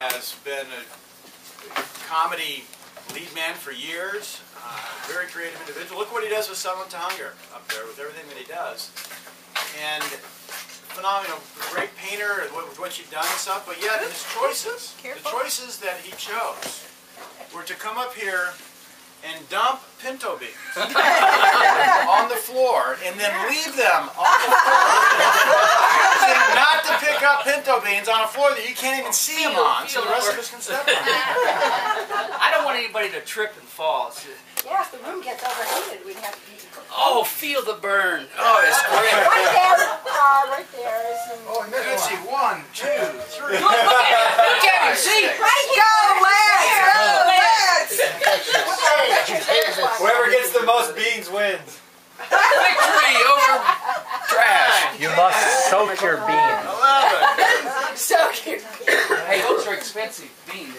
Has been a comedy lead man for years. Very creative individual. Look what he does with Someone to Hunger up there, with everything that he does. And phenomenal, great painter with what you've done and stuff. But yet, his choices, the choices that he chose, were to come up here and dump pinto beans on the floor and then leave them on the floor. Not to pick up pinto beans on a floor that you can't even see them on, so the rest of us can step on. I don't want anybody to trip and fall. Yeah, if the room gets overheated, we'd have to be... Oh, feel the burn. Oh, it's great. Right there is some... Oh, you can see 1, 2, 3. Look at him, see? Right here! Go, Lance! Whoever gets the most beans wins. Victory over trash. You must soak your beans. 11. Soak your... Hey, those are expensive beans.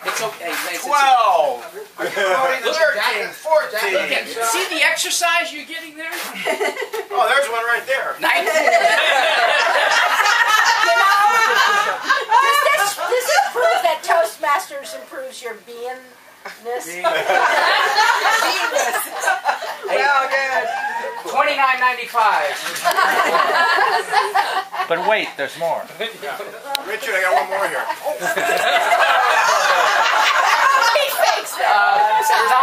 It's okay, Lance. 12. 13, 14. See the exercise you're getting there? Oh, there's one right there. 19. Does this prove that Toastmasters improves your beingness? Beingness. Well, good. $29.95. But wait, there's more. Richard, I got one more here.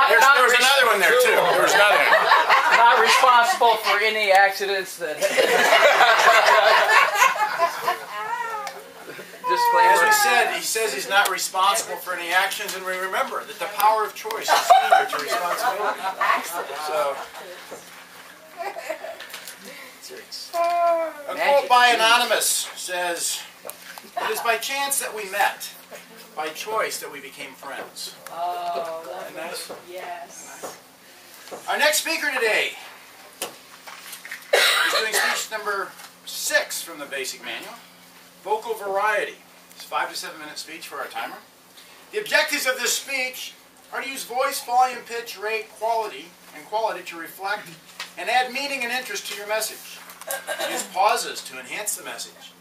There's another one there, too. There's another one. Not responsible for any accidents that... As we said, he says he's not responsible for any actions, and we remember that the power of choice is similar to responsibility. So, a quote by Anonymous says, "It is by chance that we met, by choice that we became friends." Oh, Isn't that nice? yes. Our next speaker today is doing speech number 6 from the basic manual. Vocal variety. It's a 5 to 7 minute speech for our timer. The objectives of this speech are to use voice, volume, pitch, rate, quality to reflect and add meaning and interest to your message. Use pauses to enhance the message.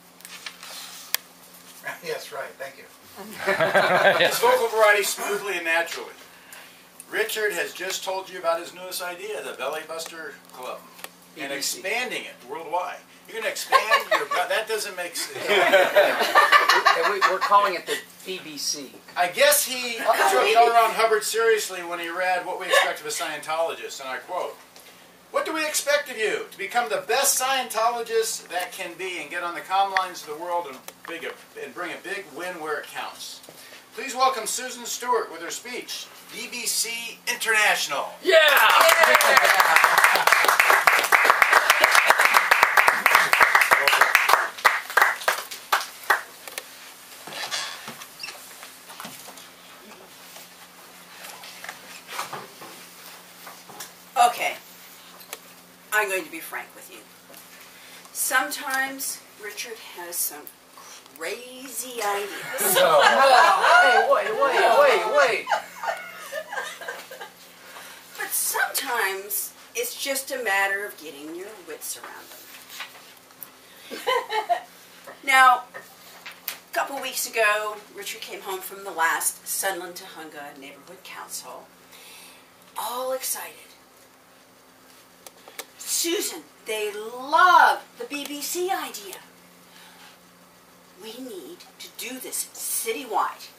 Yes, right. Thank you. Use vocal variety smoothly and naturally. Richard has just told you about his newest idea, the Belly Buster Club, and expanding it worldwide. You're going to expand your... That doesn't make sense. We're calling it the BBC. I guess he took L. Ron Hubbard seriously when he read What We Expect of a Scientologist, and I quote, "What do we expect of you? To become the best Scientologist that can be and get on the comm lines of the world and bring a big win where it counts." Please welcome Susan Stewart with her speech, BBC International. Yeah! Okay, I'm going to be frank with you. Sometimes Richard has some crazy ideas. Hey, wait. But sometimes it's just a matter of getting your wits around them. Now, a couple weeks ago, Richard came home from the last Sunland to Hunga Neighborhood Council, all excited. Susan, they love the BBC idea. We need to do this citywide.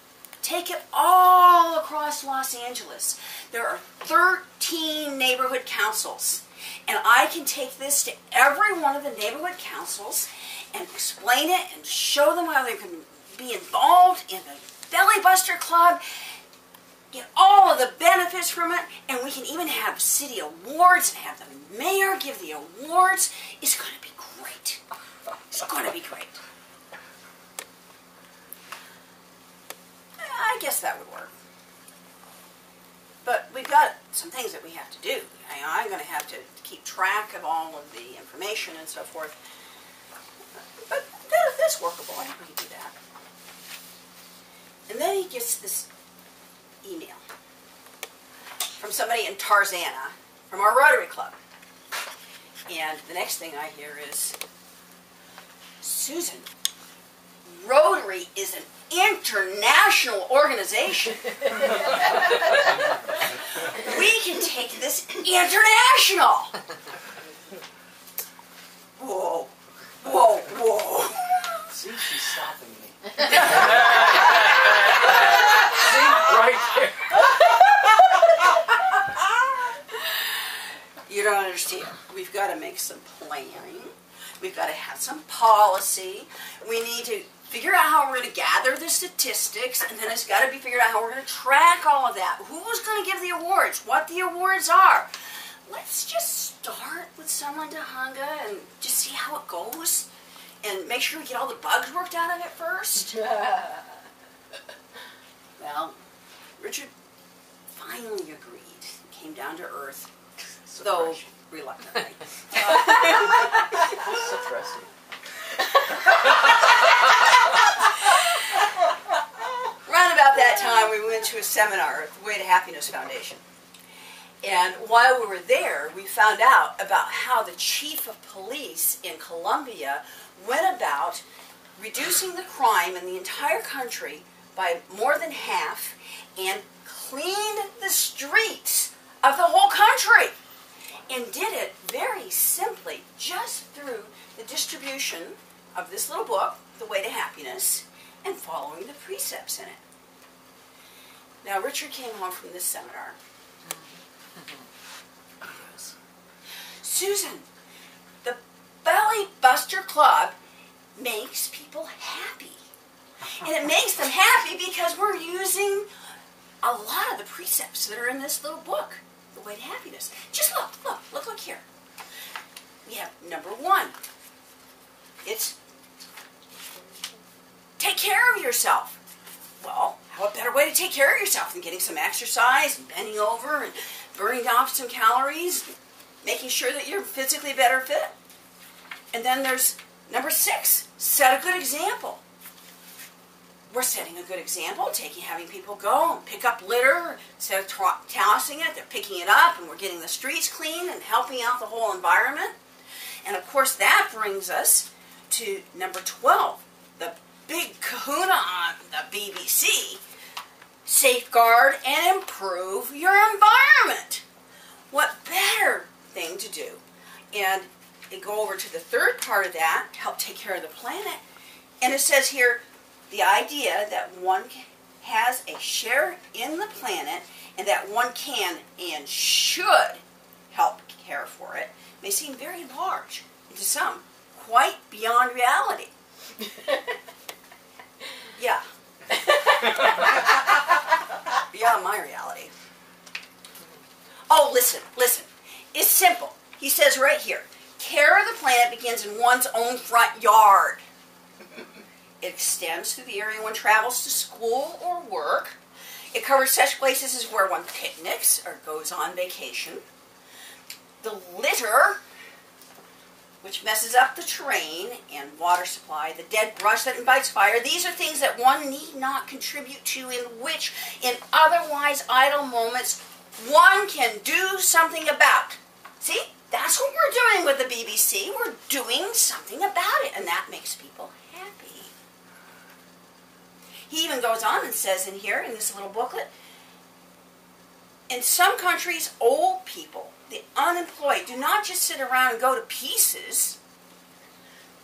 Take it all across Los Angeles. There are 13 neighborhood councils. And I can take this to every one of the neighborhood councils and explain it and show them how they can be involved in the Belly Buster Club, get all of the benefits from it, and we can even have city awards and have the mayor give the awards. It's going to be great. It's going to be great. I guess that would work. But we've got some things that we have to do. I'm going to have to keep track of all of the information and so forth. But that's workable. I think we can do that. And then he gets this email from somebody in Tarzana from our Rotary Club. And the next thing I hear is, Susan, is an international organization. We can take this international. Whoa, whoa, whoa. See, she's stopping me. See, right there. You don't understand. We've got to make some planning. We've got to have some policy. We need to figure out how we're going to gather the statistics, and then it's got to be figured out how we're going to track all of that. Who's going to give the awards? What the awards are? Let's just start with Summer Dahanga and just see how it goes, and make sure we get all the bugs worked out of it first. Well, Richard finally agreed. Came down to earth, though reluctantly. Suppressing. Around about that time, we went to a seminar at the Way to Happiness Foundation. And while we were there, we found out about how the chief of police in Colombia went about reducing the crime in the entire country by more than half and cleaned the streets of the whole country. And did it very simply, just through the distribution of this little book, The Way to Happiness, and following the precepts in it. Now, Richard came home from this seminar. Susan, the Belly Buster Club makes people happy. And it makes them happy because we're using a lot of the precepts that are in this little book, The Way to Happiness. Just look here. We have number 1. It's take care of yourself. Well, how a better way to take care of yourself than getting some exercise and bending over and burning off some calories, making sure that you're physically better fit. And then there's number 6, set a good example. We're setting a good example, having people go and pick up litter. Instead of tossing it, they're picking it up, and we're getting the streets clean and helping out the whole environment. And of course, that brings us to number 12, the big kahuna on the BBC, safeguard and improve your environment. What better thing to do? And they go over to the third part of that, help take care of the planet. And it says here, the idea that one has a share in the planet and that one can and should help care for it may seem very large, and to some, quite beyond reality. Yeah. Beyond my reality. Oh, listen. It's simple. He says right here, care of the planet begins in one's own front yard. It extends through the area one travels to school or work. It covers such places as where one picnics or goes on vacation. The litter, which messes up the terrain and water supply, the dead brush that invites fire, these are things that one need not contribute to, in which, in otherwise idle moments, one can do something about. See, that's what we're doing with the BBC. We're doing something about it, and that makes people happy. He even goes on and says in here, in this little booklet, in some countries, old people, the unemployed, do not just sit around and go to pieces.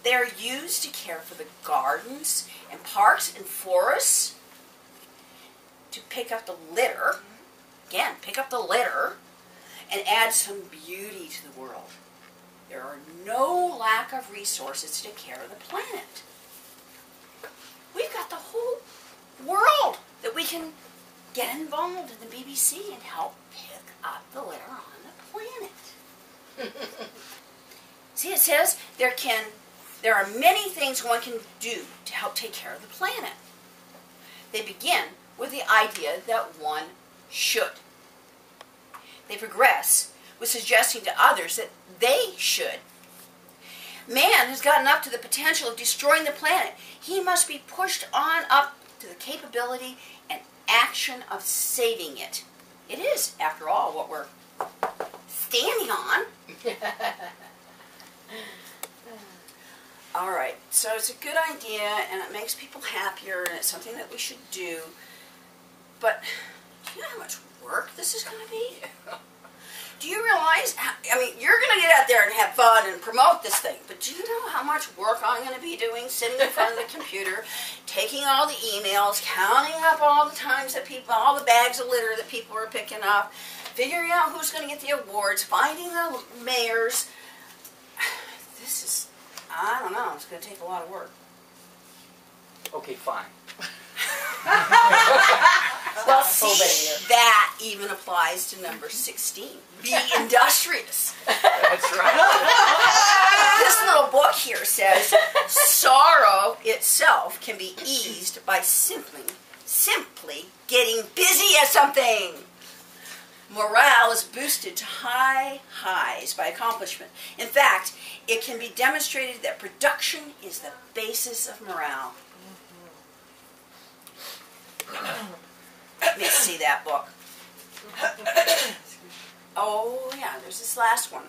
They are used to care for the gardens and parks and forests, to pick up the litter, again, pick up the litter, and add some beauty to the world. There are no lack of resources to take care of the planet. We've got the whole world that we can get involved in the BBC and help pick up the litter on the planet. See, it says there are many things one can do to help take care of the planet. They begin with the idea that one should. They progress with suggesting to others that they should. Man has gotten up to the potential of destroying the planet. He must be pushed on up to the capability and action of saving it. It is, after all, what we're standing on. All right, so it's a good idea, and it makes people happier, and it's something that we should do. But do you know how much work this is going to be? Do you realize, I mean, you're going to get out there and have fun and promote this thing, but do you know how much work I'm going to be doing sitting in front of the computer, taking all the emails, counting up all the times that people, all the bags of litter that people are picking up, figuring out who's going to get the awards, finding the mayors. This is, I don't know, it's going to take a lot of work. Okay, fine. Well, see, that even applies to number 16. Be industrious. That's right. This little book here says, sorrow itself can be eased by simply getting busy at something. Morale is boosted to high highs by accomplishment. In fact, it can be demonstrated that production is the basis of morale. Let me see that book. Oh, yeah, there's this last one.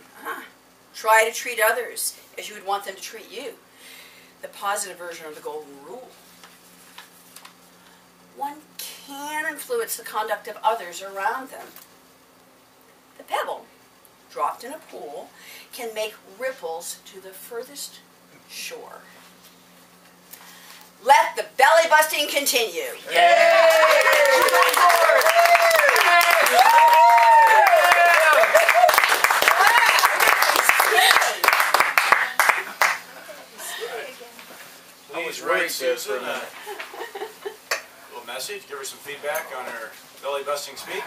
Try to treat others as you would want them to treat you. The positive version of the golden rule. One can influence the conduct of others around them. The pebble, dropped in a pool, can make ripples to the furthest shore. Let the belly busting continue. Please write Susan a little message, give her some feedback on her belly busting speech.